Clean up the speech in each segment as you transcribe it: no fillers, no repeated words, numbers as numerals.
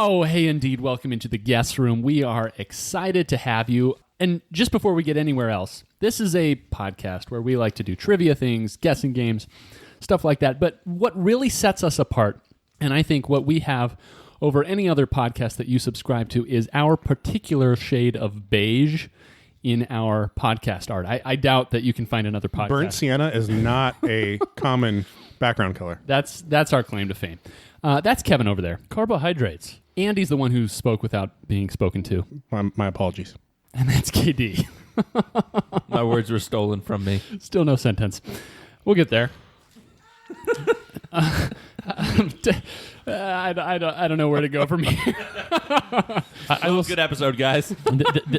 Oh, hey, indeed. Welcome into the guest room. We are excited to have you. And just before we get anywhere else, this is a podcast where we like to do trivia things, guessing games, stuff like that. But what really sets us apart, and I think what we have over any other podcast that you subscribe to, is our particular shade of beige in our podcast art. I doubt that you can find another podcast. Burnt sienna is not a common background color. That's our claim to fame. That's Kevin over there. Carbohydrates. Andy's the one who spoke without being spoken to. My apologies. And that's KD. My words were stolen from me. Still no sentence. We'll get there. I don't know where to go from here. I will. Good episode, guys.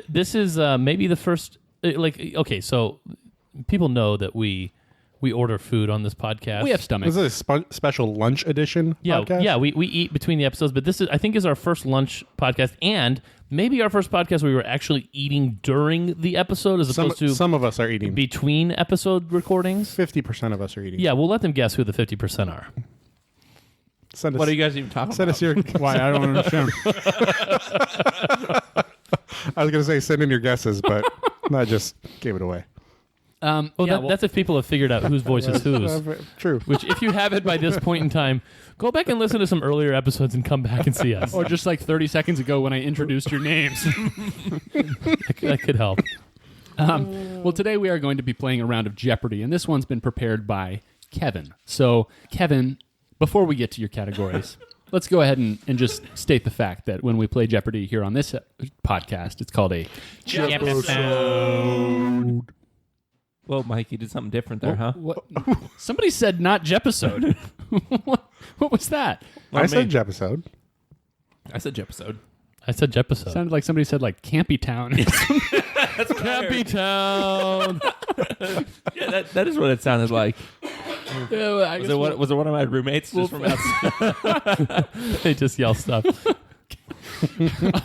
This is maybe the first. Okay, so people know that we order food on this podcast. We have stomachs. This is a special lunch edition podcast? Yeah, we eat between the episodes, but this is, I think, is our first lunch podcast, and maybe our first podcast where we were actually eating during the episode as opposed to some of us are eating between episode recordings. 50% of us are eating. Yeah, we'll let them guess who the 50% are. What are you guys even talking about? Send us your... Why? I don't understand. I was going to say send in your guesses, but I just gave it away. That's if people have figured out whose voice is whose. True. Which, if you haven't by this point in time, go back and listen to some earlier episodes and come back and see us. Or just like 30 seconds ago when I introduced your names. That could help. Well, today we are going to be playing a round of Jeopardy, and this one's been prepared by Kevin. So, Kevin, before we get to your categories, let's go ahead and just state the fact that when we play Jeopardy here on this podcast, it's called a Jeopardy. Well, Mike, you did something different there, huh? What? Somebody said not Jepisode. What was that? I said Jepisode. I said Jepisode. I said Jepisode. Sounded like somebody said like Campy Town. That's Campy Town. Yeah, that is what it sounded like. Was it one of my roommates just from outside? They just yell stuff.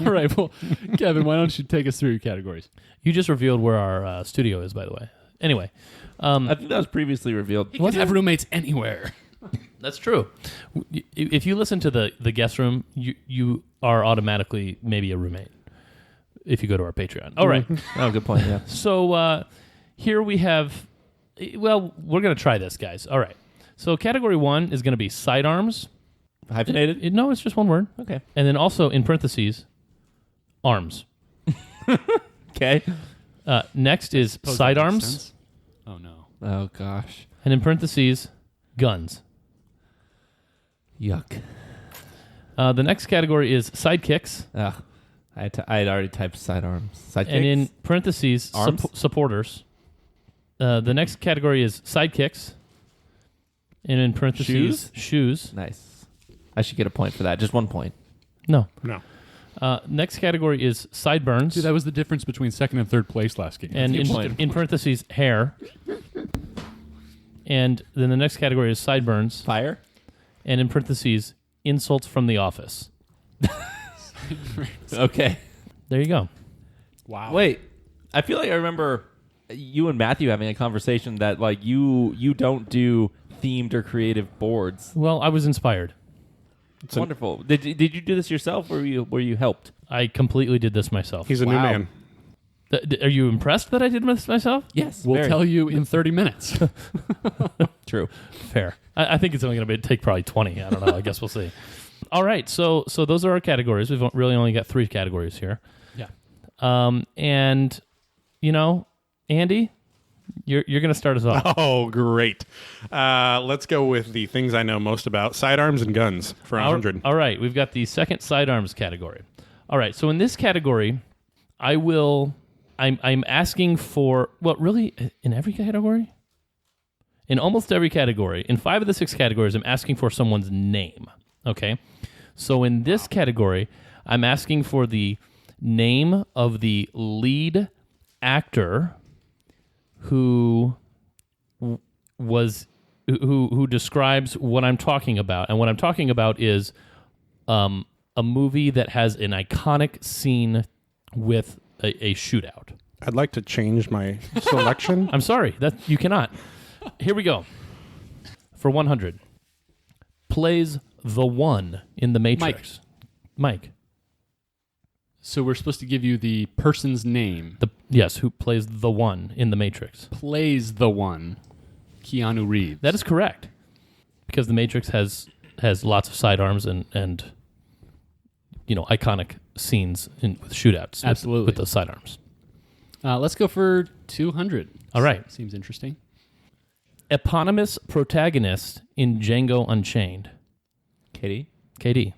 All right, well, Kevin, why don't you take us through your categories? You just revealed where our studio is, by the way. Anyway. I think that was previously revealed. You can have roommates anywhere. That's true. If you listen to the guest room, you are automatically maybe a roommate if you go to our Patreon. All right. Oh, good point, yeah. So here we have... Well, we're going to try this, guys. All right. So category 1 is going to be sidearms. Hyphenated? No, it's just one word. Okay. And then also, in parentheses, arms. Okay. Next is sidearms. Oh, no. Oh, gosh. And in parentheses, guns. Yuck. The next category is sidekicks. Ugh. I had already typed sidearms. Sidekicks? And in parentheses, Arms? supporters. The next category is sidekicks. And in parentheses, shoes. Nice. I should get a point for that. Just 1 point. No. Next category is sideburns. See, that was the difference between second and third place last game. And in parentheses, hair. And then the next category is sideburns. Fire? And in parentheses, insults from the office. Okay. There you go. Wow. Wait. I feel like I remember you and Matthew having a conversation that like you don't do themed or creative boards. Well, I was inspired. It's wonderful. Did you do this yourself, or were you helped? I completely did this myself. He's a new man. Are you impressed that I did this myself? Yes. We'll tell you in 30 minutes. True. Fair. I think it's only going to take probably 20. I don't know. I guess we'll see. All right. So those are our categories. We've really only got 3 categories here. Yeah. And, Andy, you're going to start us off. Oh, great. Let's go with the things I know most about. Sidearms and guns for 100. All right. We've got the second sidearms category. All right. So in this category, I'm asking for, really, in every category? In almost every category, in 5 of the 6 categories, I'm asking for someone's name. Okay? So in this category, I'm asking for the name of the lead actor who describes what I'm talking about. And what I'm talking about is a movie that has an iconic scene with a shootout. I'd like to change my selection. I'm sorry, that you cannot. Here we go. For 100. Plays the one in the Matrix. Mike. So we're supposed to give you the person's name. Yes, who plays the one in The Matrix. Plays the one. Keanu Reeves. That is correct. Because The Matrix has lots of sidearms and iconic scenes with shootouts. Absolutely. With those sidearms. Let's go for 200. All right. Seems interesting. Eponymous protagonist in Django Unchained. Kitty. KD.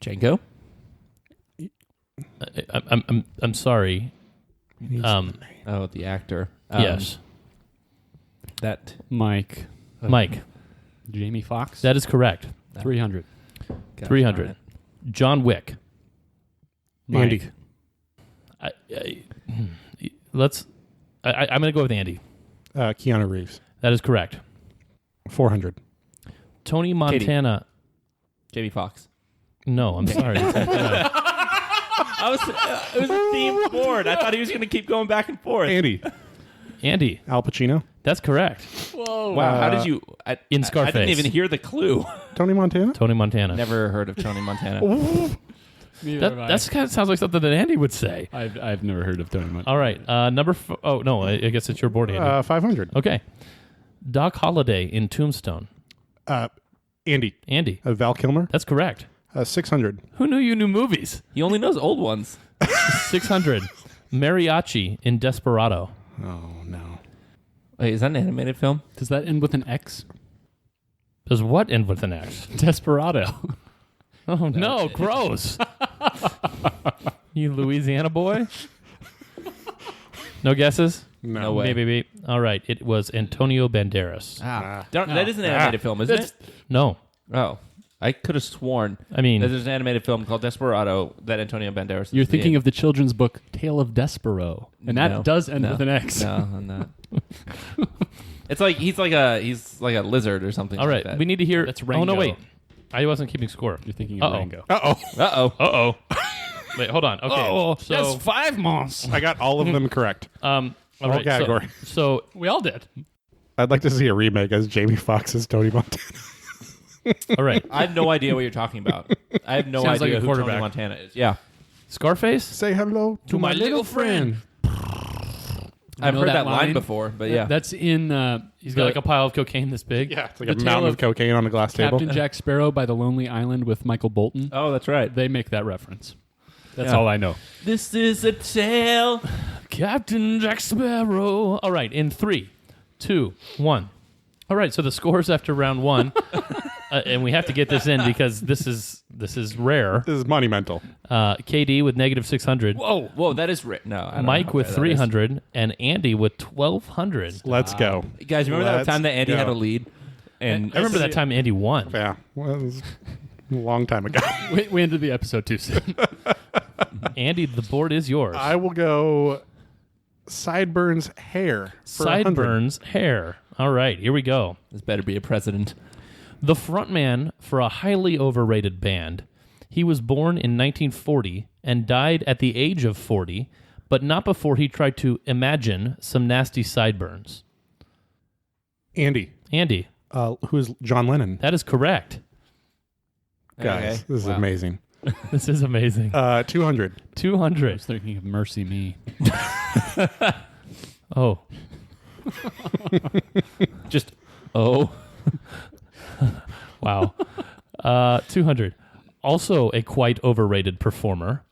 Django. I'm sorry. Oh, the actor. Yes. That. Mike. Mike. Jamie Foxx. That is correct. 300. 300. John Wick. Andy. I'm going to go with Andy. Keanu Reeves. That is correct. 400. Tony Montana. Jamie Foxx. No, I'm sorry. It was a themed board. I thought he was going to keep going back and forth. Andy. Al Pacino. That's correct. Whoa. Wow, how did you... In Scarface. I didn't even hear the clue. Tony Montana. Tony Montana. Never heard of Tony Montana. That kind of sounds like something that Andy would say. I've never heard of Tony Montana. All right. Oh, no. I guess it's your board, Andy. 500. Okay. Doc Holliday in Tombstone. Andy. Val Kilmer. That's correct. 600. Who knew you knew movies? He only knows old ones. 600. Mariachi in Desperado. Oh, no. Wait, is that an animated film? Does that end with an X? Does what end with an X? Desperado. Oh, no. Gross. You Louisiana boy? No guesses? No way. Maybe. All right. It was Antonio Banderas. That is an animated film, isn't it? No. Oh. I could have sworn I mean, that there's an animated film called Desperado that Antonio Banderas is You're thinking in. of the children's book Tale of Despero, and that No. does end No. with an X. No, I'm not. It's like he's like a lizard or something. all right. Like that. We need to hear. That's Oh, no, Rango. wait. I wasn't keeping score. You're thinking of Uh-oh. Rango. Uh-oh. Uh-oh. Wait, hold on. Okay. So, 5 months. I got all of them correct. all All right. category. So, We all did. I'd like to see a remake as Jamie Foxx as Tony Montana. all right. I have no idea what you're talking about. I have no Sounds like idea a who Tony quarterback. Montana is. Yeah. Scarface? Say hello to my little friend. I've know heard that that line line? before, but yeah. That's in He's got like a pile of cocaine this big. Yeah, it's like The a tale mountain of of cocaine on a glass table. Captain Jack Sparrow by the Lonely Island with Michael Bolton. Oh, that's right. They make that reference. That's Yeah. all I know. This is a tale. Captain Jack Sparrow. All right. In 3, 2, 1. All right. So the scores after round 1. And we have to get this in because this is rare. This is monumental. KD with negative 600. Whoa, that is no. I don't Mike know with how rare that is. 300 and Andy with 1,200. Let's go. Guys, remember that Let's time that Andy go. had a lead? And I remember that time Andy won. Yeah, well, it was a long time ago. We ended the episode too soon. Andy, the board is yours. I will go Sideburns hair. For 100. Sideburns hair. All right, here we go. this better be a president. The frontman for a highly overrated band. He was born in 1940 and died at the age of 40, but not before he tried to imagine some nasty sideburns. Andy, Andy, who is John Lennon. that is correct. Guys, Okay. this is Wow. amazing. This is amazing. 200. I 200. was thinking of MercyMe. Oh. Just oh. Wow. 200. Also a quite overrated performer.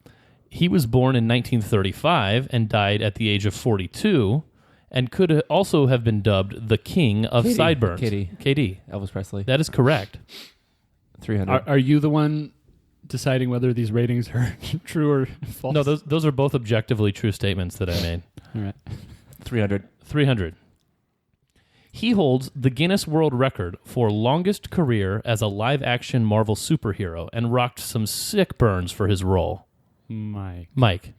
He was born in 1935 and died at the age of 42 and could also have been dubbed the king of Katie. sideburns. Katie. KD. Elvis Presley. That is correct. 300. Are you the one deciding whether these ratings are true or false? No, those are both objectively true statements that I made. All right. 300. 300. He holds the Guinness World Record for longest career as a live-action Marvel superhero and rocked some sick burns for his role. Mike.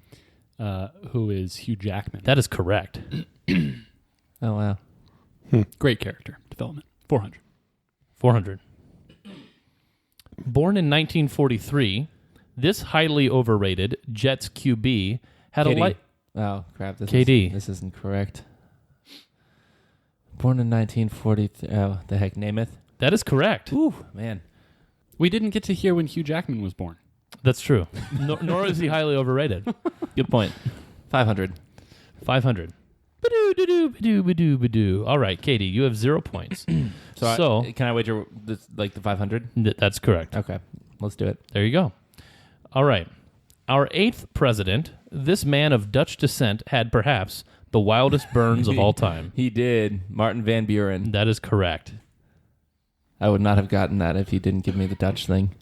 Who is Hugh Jackman. That is correct. Oh wow. Great character development. 400. 400. Born in 1943, this highly overrated Jets QB had a Katie. light... Oh crap. KD. This isn't correct. Born in 1943. Oh, the heck, Namath. That is correct. Ooh, man. We didn't get to hear when Hugh Jackman was born. That's true. Nor is he highly overrated. Good point. 500. 500. Ba-doo-ba-doo-ba-doo-ba-doo. All right, Katie, you have 0 points. So can I wager this, like the 500? That's correct. Okay, let's do it. There you go. All right. Our 8th president, this man of Dutch descent, had perhaps the wildest burns of all time. He did. Martin Van Buren. That is correct. I would not have gotten that if he didn't give me the Dutch thing.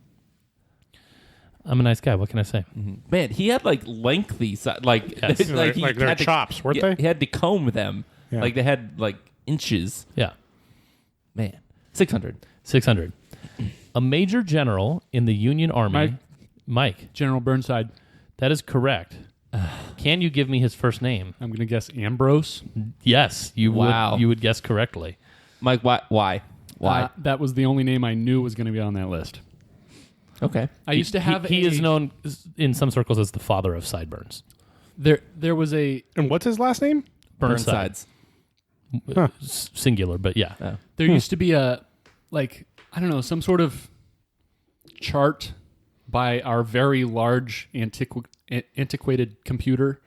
I'm a nice guy. What can I say? Man, he had like lengthy, Yes. he like their had to- chops, weren't yeah, they? He had to comb them. Yeah. Like they had like inches. Yeah. Man, 600. 600. A major general in the Union Army. Mike. General Burnside. That is correct. Can you give me his first name? I'm going to guess Ambrose. Yes, you Wow. would. You would guess correctly. Mike, why? That was the only name I knew was going to be on that list. Okay. I used to have He is known in some circles as the father of Sideburns. There was a And what's his last name? Burnsides. Singular, but yeah. there used to be a some sort of chart by our very large antiquated computer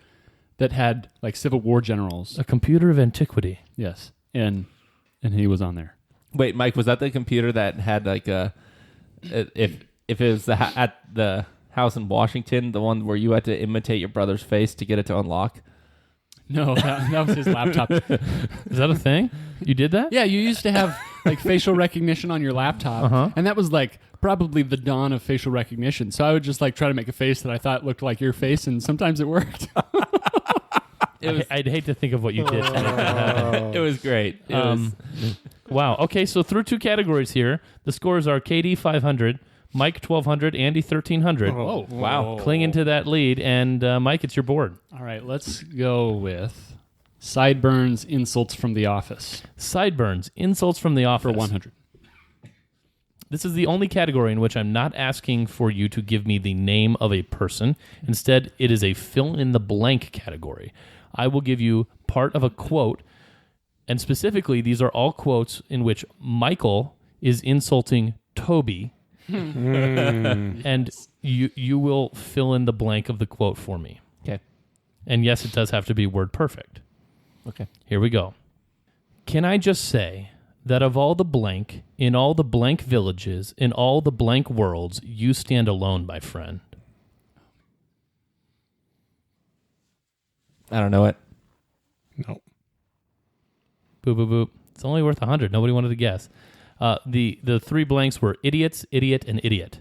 that had like Civil War generals. A computer of antiquity. Yes, and he was on there. Wait, Mike, was that the computer that had like if it was at the house in Washington, the one where you had to imitate your brother's face to get it to unlock? No, that was his laptop. Is that a thing? You did that? Yeah, you used to have like facial recognition on your laptop, and that was like probably the dawn of facial recognition. So I would just like try to make a face that I thought looked like your face, and sometimes it worked. I'd hate to think of what you did. To make that happen. It was great. Wow. Okay, so through 2 categories here, the scores are Katie 500, Mike 1200, Andy 1300. Oh, wow. Clinging to that lead, and Mike, it's your board. All right, let's go with Sideburns insults from the office Sideburns, insults from the office. for 100. This is the only category in which I'm not asking for you to give me the name of a person. Instead, it is a fill-in-the-blank category. I will give you part of a quote, and specifically, these are all quotes in which Michael is insulting Toby, and you will fill in the blank of the quote for me. Okay. And yes, it does have to be word perfect. Okay. Here we go. Can I just say that of all the blank, in all the blank villages, in all the blank worlds, you stand alone, my friend? I don't know it. No. Boop, boop, boop. It's only worth 100. Nobody wanted to guess. The 3 blanks were idiots, idiot, and idiot.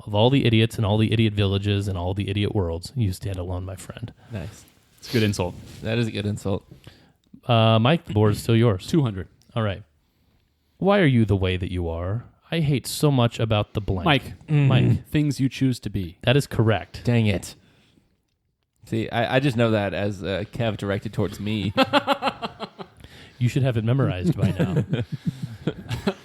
Of all the idiots in all the idiot villages and all the idiot worlds, you stand alone, my friend. Nice. It's a good insult. That is a good insult. Mike, the board is still yours. 200. All right. Why are you the way that you are? I hate so much about the blank. Mike. Mike. Things you choose to be. That is correct. Dang it. See, I just know that as Kev directed towards me. You should have it memorized by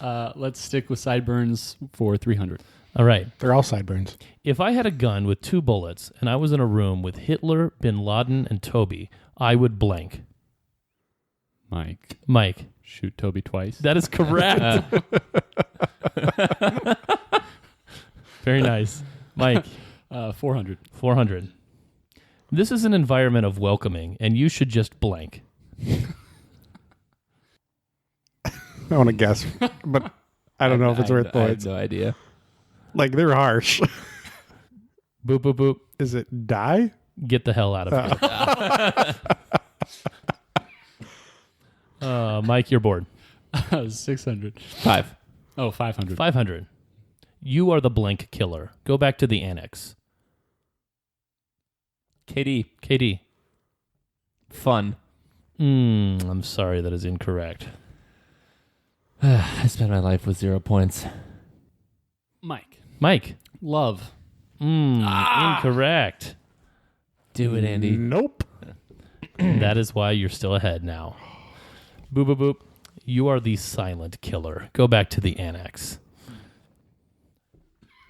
now. Let's stick with Sideburns for 300. All right. They're all sideburns. If I had a gun with 2 bullets and I was in a room with Hitler, Bin Laden, and Toby, I would blank. Mike. Shoot Toby twice. That is correct. Very nice. Mike. 400. 400. This is an environment of welcoming, and you should just blank. I want to guess, but I don't know if it's worth I have points. no idea. Like, they're harsh. Boop, boop, boop. Is it die? Get the hell out of here. Mike, you're bored. 600. 5. Oh, 500. 500. You are the blank killer. Go back to the annex. KD. Fun. I'm sorry, that is incorrect. I spent my life with 0 points. Mike. Love. Incorrect. Do it, Andy. Nope. That is why you're still ahead now. Boop, boop, boop. You are the silent killer. Go back to the annex.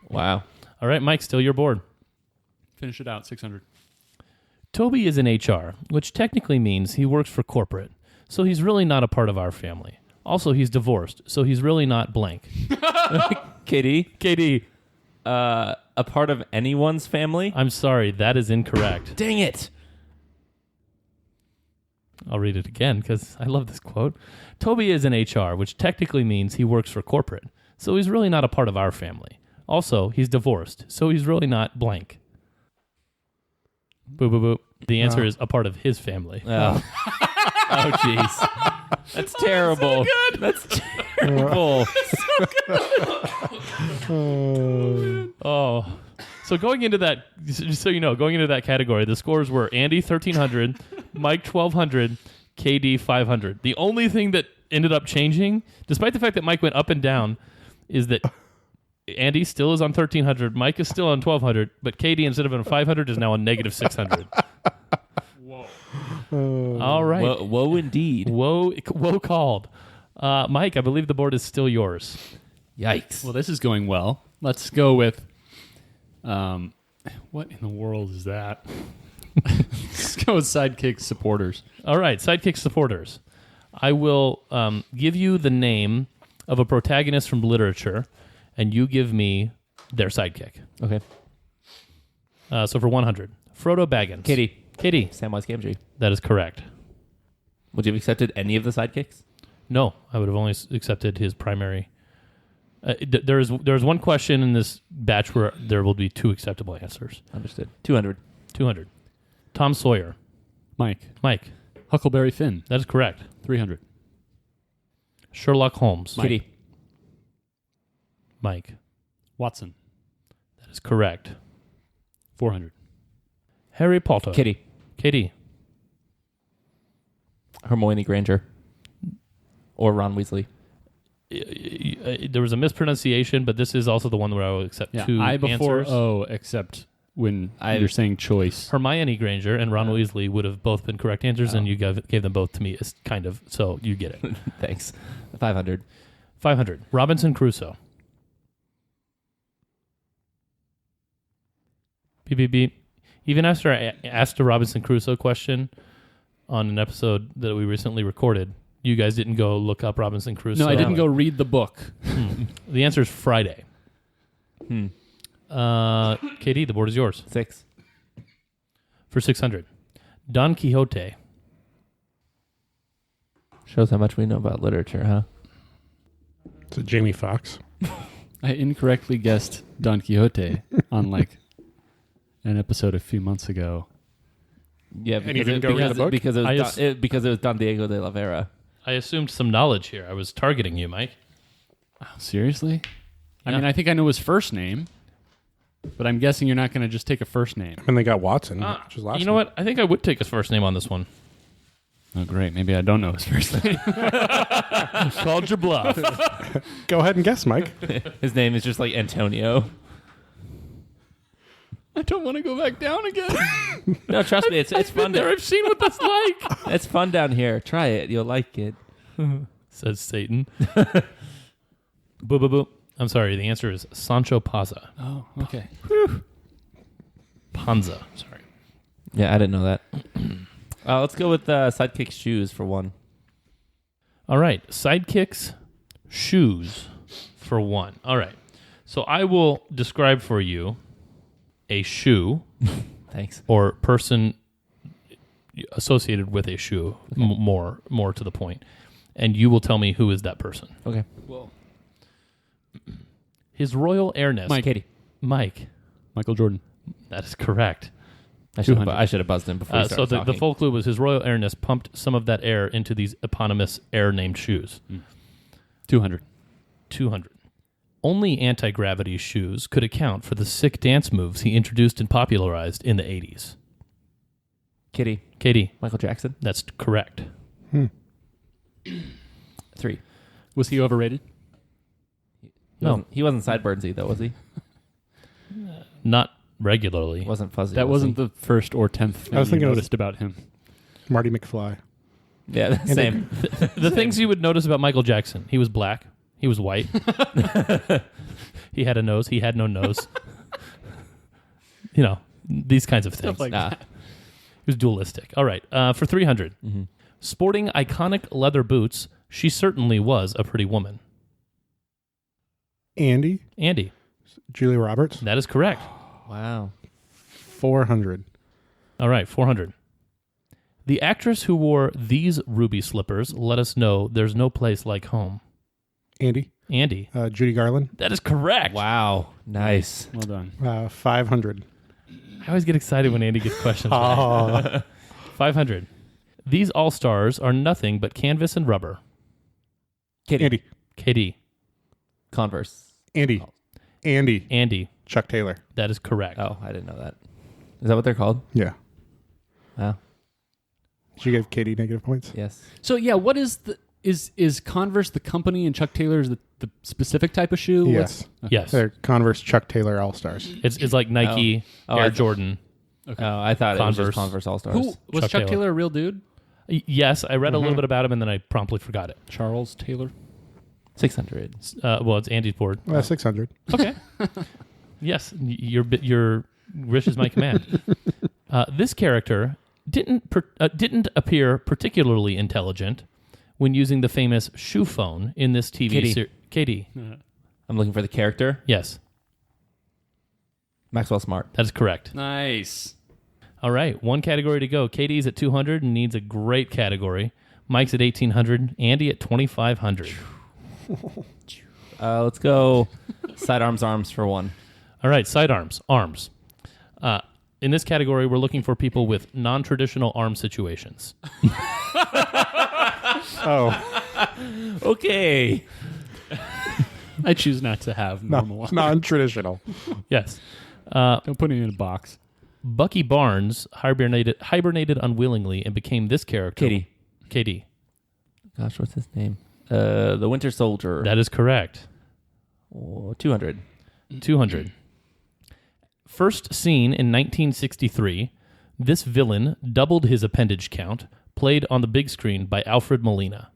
Wow. All right, Mike, still your board. Finish it out. 600. Toby is in HR, which technically means he works for corporate, so he's really not a part of our family. Also, he's divorced, so he's really not blank. KD, KD, a part of anyone's family? I'm sorry, that is incorrect. Dang it. I'll read it again because I love this quote. Toby is in HR, which technically means he works for corporate, so he's really not a part of our family. Also, he's divorced, so he's really not blank. Boop, boop, boop. The answer is a part of his family. Oh, oh, jeez. That's terrible. That's terrible. Oh, so going into that, just so you know, going into that category, the scores were Andy 1,300, Mike 1,200, KD 500. The only thing that ended up changing, despite the fact that Mike went up and down, is that Andy still is on 1,300, Mike is still on 1,200, but KD, instead of on 500, is now on negative 600. Whoa. All right. Whoa indeed. Whoa called. Mike, I believe the board is still yours. Yikes. Well, this is going well. Let's go with, what in the world is that? Let's go with Sidekick supporters. All right, Sidekick supporters. I will give you the name of a protagonist from literature, and you give me their sidekick. Okay. So for 100, Frodo Baggins. Katie. Samwise Gamgee. That is correct. Would you have accepted any of the sidekicks? No, I would have only accepted his primary. There's one question in this batch where there will be 2 acceptable answers. Understood. 200. 200. Tom Sawyer. Mike. Huckleberry Finn. That is correct. 300. Sherlock Holmes. Kitty. Mike. Watson. That is correct. 400. Harry Potter. Katie. Hermione Granger. Or Ron Weasley. There was a mispronunciation, but this is also the one where I will accept 2 I before answers. O, except when you're saying choice. Hermione Granger and Ron Weasley would have both been correct answers, and you gave them both to me, as kind of, so you get it. Thanks. 500. 500. Robinson Crusoe. Beep, beep, beep. Even after I asked a Robinson Crusoe question on an episode that we recently recorded, you guys didn't go look up Robinson Crusoe. No, I didn't go read the book. The answer is Friday. Katie, the board is yours. 6. For 600. Don Quixote. Shows how much we know about literature, huh? Is it Jamie Foxx? I incorrectly guessed Don Quixote on an episode a few months ago. Yeah, And you didn't go read the book? because it was Don Diego de la Vera. I assumed some knowledge here. I was targeting you, Mike. Oh, seriously? I Yeah. mean, I think I know his first name, but I'm guessing you're not going to just take a first name. And they got Watson, which was last You know what? I think I would take his first name on this one. Oh, great. Maybe I don't know his first name. Called your bluff. Go ahead and guess, Mike. His name is just like Antonio. I don't want to go back down again. No, trust me, it's fun. I've seen what that's like. It's fun down here. Try it. You'll like it. Says Satan. Boop, boop, boop. I'm sorry. The answer is Sancho Panza. Oh, okay. Panza. Sorry. Yeah, I didn't know that. Let's go with Sidekick shoes for 1. All right. Sidekicks, shoes for 1. All right. So I will describe for you a shoe Thanks. or person associated with a shoe, more to the point. And you will tell me who is that person. Okay. Well, His Royal Airness. Mike. Katie. Mike. Michael Jordan. That is correct. I should 200. have buzzed in before we So started the talking. full clue was His Royal Airness pumped some of that air into these eponymous air-named shoes. 200. 200. Only anti-gravity shoes could account for the sick dance moves he introduced and popularized in the 80s. Kitty. Katie, Michael Jackson. that's correct. 3. Was he overrated? No. He wasn't Sideburnsy though, was he? Not regularly. Wasn't fuzzy. That was wasn't the first or 10th thing I was you thinking it was- noticed about him. Marty McFly. he? Yeah, same. The things you would notice about Michael Jackson: he was black, he was white, he had a nose, he had no nose. You know, these kinds of things. Stuff like Nah. that. He was dualistic. All right, for 300. Sporting iconic leather boots, She certainly was a pretty woman. Andy. Andy. Julia Roberts. That is correct. Wow. 400. All right, 400. The actress who wore these ruby slippers let us know there's no place like home. Andy. Andy. Judy Garland. That is correct. Wow. Nice. Well done. 500. I always get excited when Andy gets questions. Oh. 500. These all-stars are nothing but canvas and rubber. Kitty. Andy. KD. Converse. Andy. Andy. Andy. Chuck Taylor. That is correct. Oh, I didn't know that. Is that what they're called? Yeah. Wow. Did you give Katie negative points? Yes. So yeah, what is the is Converse the company and Chuck Taylor is the specific type of shoe? Yes. Yes. They're Converse Chuck Taylor All-Stars. It's like Nike, Oh, Air Jordan. Okay. Oh, I thought it was Converse. just Converse All Stars. Who was Chuck Chuck Taylor. Taylor a real dude? Yes, I read a little bit about him and then I promptly forgot it. Charles Taylor. 600. Well, it's Andy's board. 600. Okay. Yes, your wish is my command. This character didn't appear particularly intelligent when using the famous shoe phone in this TV Kitty. series. Katie. I'm looking for the character. Yes, Maxwell Smart. that is correct. Nice. All right, one category to go. Katie's at 200 and needs a great category. Mike's at 1,800. Andy at 2,500. Let's go arms for one. All right, sidearms, arms. In this category, we're looking for people with non-traditional arm situations. Oh. Okay. I choose not to have normal ones. Non-traditional. Yes. Don't put it in a box. Bucky Barnes hibernated unwillingly and became this character. Katie. Katie. Gosh, what's his name? The Winter Soldier. That is correct. 200. 200. First seen in 1963, this villain doubled his appendage count, played on the big screen by Alfred Molina.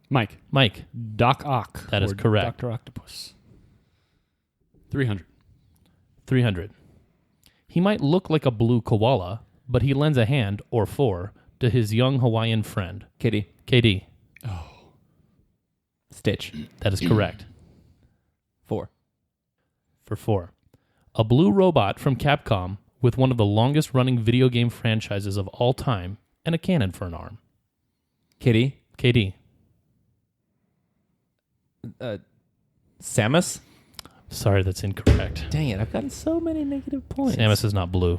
Mike. Mike. Doc Ock. That is or correct. Dr. Octopus. 300. 300. He might look like a blue koala, but he lends a hand, or four, to his young Hawaiian friend. Kitty. KD. Stitch. That is correct. 4. For 4. A blue robot from Capcom with one of the longest running video game franchises of all time and a cannon for an arm. Kitty. KD. Samus. Sorry, that's incorrect. Dang it, I've gotten so many negative points. Samus is not blue.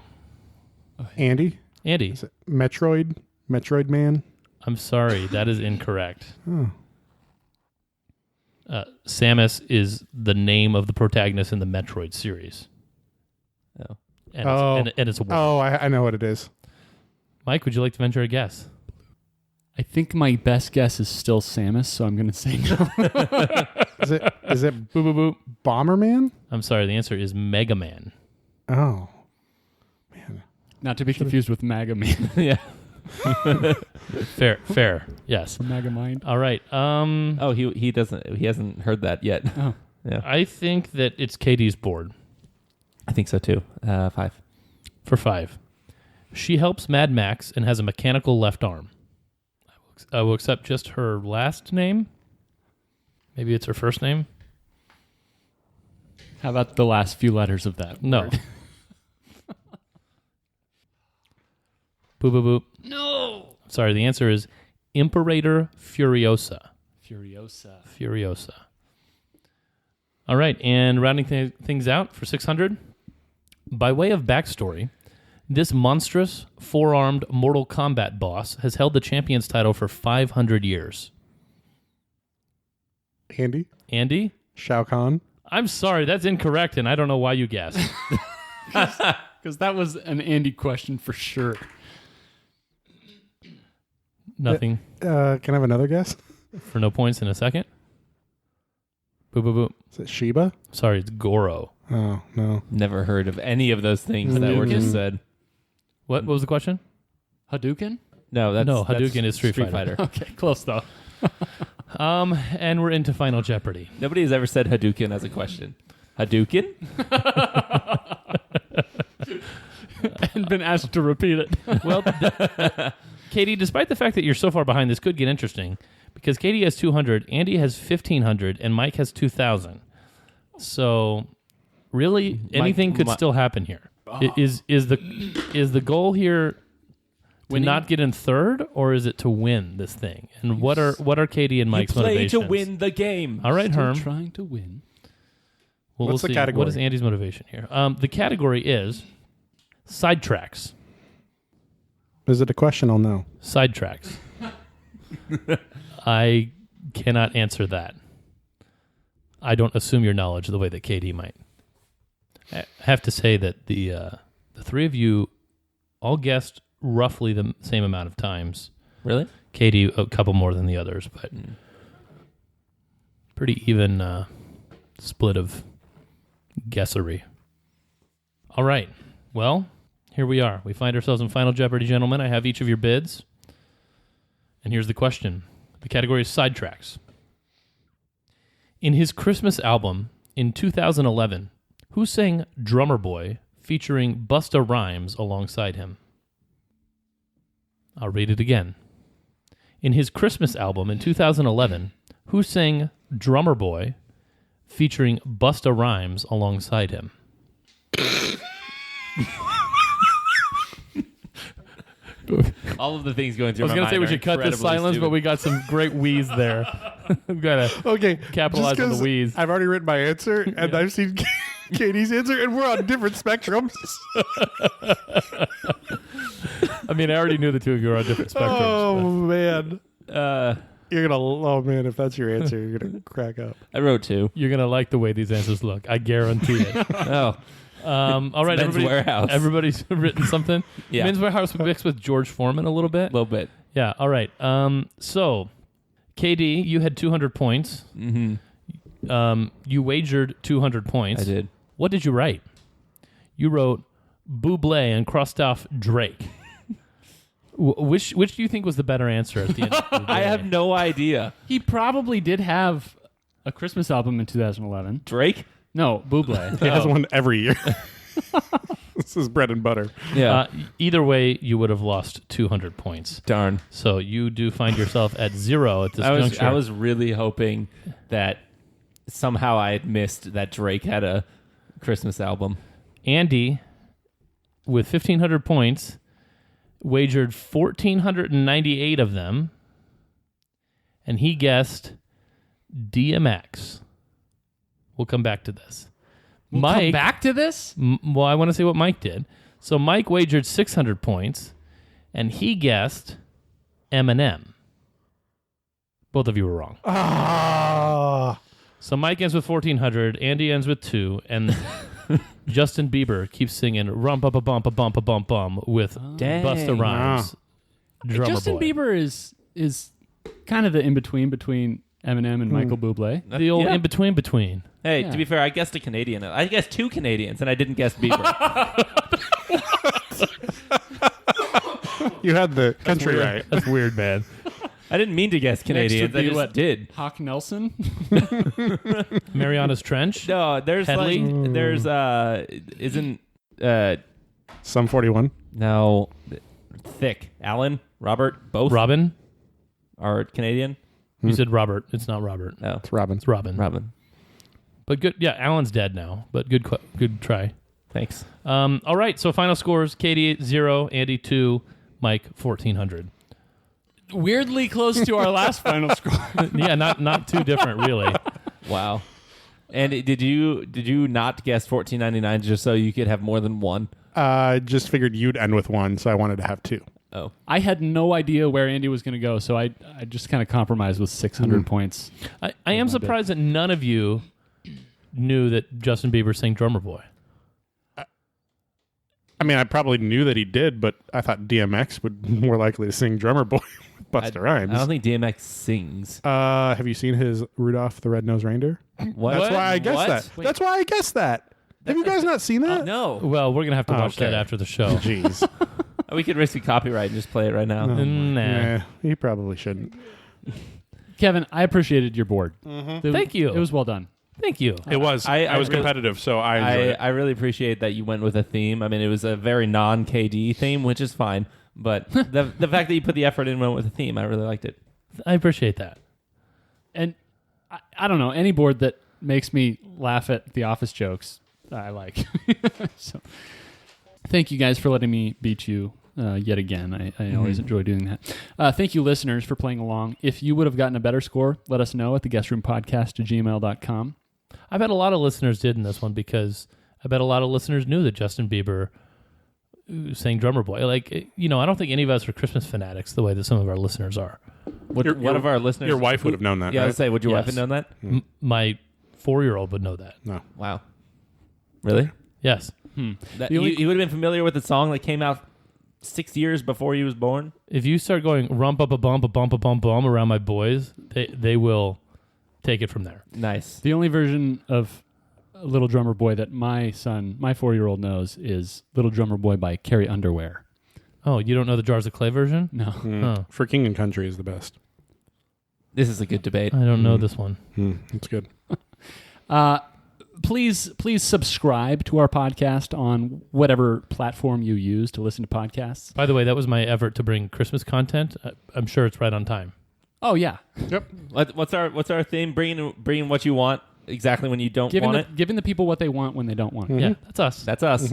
Andy. Andy. Is it Metroid? Metroid Man? I'm sorry, that is incorrect. Oh. Samus is the name of the protagonist in the Metroid series. Oh. And it's a woman. Oh, I know what it is. Mike, would you like to venture a guess? I think my best guess is still Samus, so I'm going to say no. Is it Boop, boop, boop. Bomberman? I'm sorry, the answer is Mega Man. Oh. Man. Not to be confused with Maga Man. Yeah. Fair. Yes. Maga Mind. All right. Oh, he hasn't heard that yet. Oh. Yeah. I think that it's Katie's board I think so too. 5. for 5. She helps Mad Max and has a mechanical left arm. I will accept just her last name. Maybe it's her first name. How about the last few letters of that No. word? Boop, boop, boop. No. Sorry, the answer is Imperator Furiosa. Furiosa. All right, and rounding things out for 600. By way of backstory, this monstrous, four-armed Mortal Kombat boss has held the champion's title for 500 years. Andy? Andy? Shao Kahn? I'm sorry, that's incorrect, and I don't know why you guessed. Because that was an Andy question for sure. Nothing Can I have another guess? for no points in a second. Boop, boop, boop. Is it Sheba? Sorry, it's Goro. Oh, no. Never heard of any of those things that were just said. What was the question? Hadouken? No, that's Hadouken is Street Fighter. Okay, close though. And we're into Final Jeopardy. Nobody has ever said Hadouken as a question. Hadouken? And been asked to repeat it. Well, Katie, despite the fact that you're so far behind, this could get interesting because Katie has 200, Andy has 1,500, and Mike has 2,000. So really, anything could still happen here. Is the goal here to not get in third, or is it to win this thing? And what are Katie and Mike's motivations? To win the game. All right, Herm. Trying to win. Well, What's we'll the see. category? What is Andy's motivation here? The category is sidetracks. Is it a question? I'll know. Sidetracks. I cannot answer that. I don't assume your knowledge the way that KD might. I have to say that the three of you all guessed roughly the same amount of times. Really? Katie a couple more than the others, but pretty even split of guessery. All right. Well, here we are. We find ourselves in Final Jeopardy, gentlemen. I have each of your bids. And here's the question. The category is sidetracks. In his Christmas album in 2011, who sang Drummer Boy featuring Busta Rhymes alongside him? I'll read it again. In his Christmas album in 2011, who sang Drummer Boy featuring Busta Rhymes alongside him? All of the things going through I was my going to mind say we are should cut this incredibly silence, stupid. but we got some great wheeze there. We've got to Okay, capitalize on the wheeze. I've already written my answer, and I've seen Katie's answer, and we're on different spectrums. I mean, I already knew the two of you were on different spectrums. Oh man, Uh, you're gonna. Oh man, if that's your answer, you're gonna crack up. I wrote 2. You're going to like the way these answers look. I guarantee it. Oh, All right, Men's Warehouse. Everybody's written something. Yeah. Men's Warehouse mixed with George Foreman a little bit. a little bit. Yeah, all right. So, KD, you had 200 points. Mm-hmm. You wagered 200 points. I did. What did you write? You wrote Bublé and crossed off Drake. Which do you think was the better answer at the end of the day? I have no idea. He probably did have a Christmas album in 2011. Drake? No, Bublé. He has one every year. This is bread and butter. Yeah. Either way, you would have lost 200 points. Darn. So you do find yourself at 0 at this juncture. I was really hoping that somehow I had missed that Drake had a Christmas album. Andy, with 1,500 points, wagered 1,498 of them, and he guessed DMX. We'll come back to this. Mike, Come back to this? well, I want to see what Mike did. So Mike wagered 600 points, and he guessed Eminem. Both of you were wrong. Ah, So Mike ends with 1,400, Andy ends with 2, and Justin Bieber keeps singing "Rum-pa-pa-bum-pa-bum-pa-bum-bum" with Dang. Busta Rhymes. Drummer Justin Boy. Bieber is kind of the in-between between Eminem and Michael Bublé. The old Yeah. in-between. Hey, Yeah. to be fair, I guessed a Canadian. I guessed 2 Canadians, and I didn't guess Bieber. you had the country Weird. right. That's weird, man. I didn't mean to guess Canadians. would I be just what? did. Hawk Nelson? Mariana's Trench. No, there's Headley? isn't Sum 41. no Thick. Alan, Robert, both Robin. are Canadian. You said Robert. It's not Robert. No, It's Robin. It's Robin. Robin. But good. Yeah, Alan's dead now. But good try. Thanks. All right. So final scores: Katie 0, Andy 2, Mike 1,400. Weirdly close to our last final score. Yeah, not too different, really. Wow. And did you not guess 14.99 just so you could have more than one? I just figured you'd end with 1, so I wanted to have 2. Oh, I had no idea where Andy was going to go, so I just kind of compromised with 600 points. I am surprised that none of you knew that Justin Bieber sang Drummer Boy. I mean, I probably knew that he did, but I thought DMX would be more likely to sing Drummer Boy with Busta Rhymes. I don't think DMX sings. Have you seen his Rudolph the Red-Nosed Reindeer? What? That's why I guessed What? that. That's why I guessed that. Have you guys not seen that? No. Well, we're gonna have to watch that Okay. after the show. Jeez. We could risk a copyright and just play it right now. Nah. Yeah, he probably shouldn't. Kevin, I appreciated your board. Thank you. It was well done. Thank you. It was. I was really- competitive, so I enjoyed it. I really appreciate that you went with a theme. I mean, it was a very non-KD theme, which is fine. But the fact that you put the effort in and went with a theme, I really liked it. I appreciate that. And I don't know, any board that makes me laugh at the office jokes, I like. So, thank you guys for letting me beat you yet again. I always enjoy doing that. Thank you, listeners, for playing along. If you would have gotten a better score, let us know at theguestroompodcast@gmail.com. I bet a lot of listeners did in this one because I bet a lot of listeners knew that Justin Bieber sang Drummer Boy. Like, I don't think any of us are Christmas fanatics the way that some of our listeners are. One of our listeners... Your wife would have known that, Yeah, I right? was say, would your wife Yes. have known that? My 4-year-old would know that. No. Wow. Really? Yes. That, The only- you would have been familiar with the song that came out 6 years before he was born? If you start going rump up a bump around my boys, they will take it from there. Nice. The only version of Little Drummer Boy that my 4-year-old knows is Little Drummer Boy by Carrie Underwear. Oh, you don't know the Jars of Clay version? No. Oh. For King and Country is the best. This is a good debate. I don't know this one. It's good. Please subscribe to our podcast on whatever platform you use to listen to podcasts. By the way, that was my effort to bring Christmas content. I'm sure it's right on time. Oh, yeah. Yep. What's our theme? Bringing what you want exactly when you don't want it? Giving the people what they want when they don't want it. Yeah, that's us. That's us.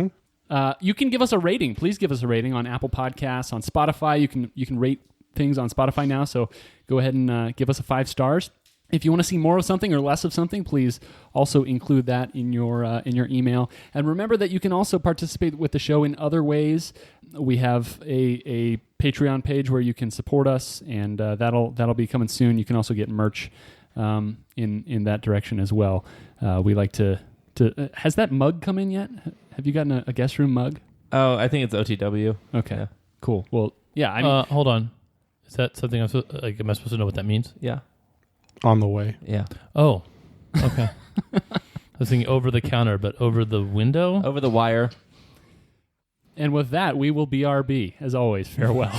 You can give us a rating. Please give us a rating on Apple Podcasts, on Spotify. You can rate things on Spotify now, so go ahead and give us a 5 stars. If you want to see more of something or less of something, please also include that in your email. And remember that you can also participate with the show in other ways. We have a Patreon page where you can support us, and that'll be coming soon. You can also get merch in that direction as well. We like to. Has that mug come in yet? Have you gotten a guest room mug? Oh, I think it's OTW. Okay, Yeah. cool. Well, yeah. I mean, Hold on. Is that something am I supposed to know what that means? Yeah. On the way. Yeah. Oh, okay. I was thinking over the counter, but over the window? Over the wire. and with that, we will BRB as always. Farewell.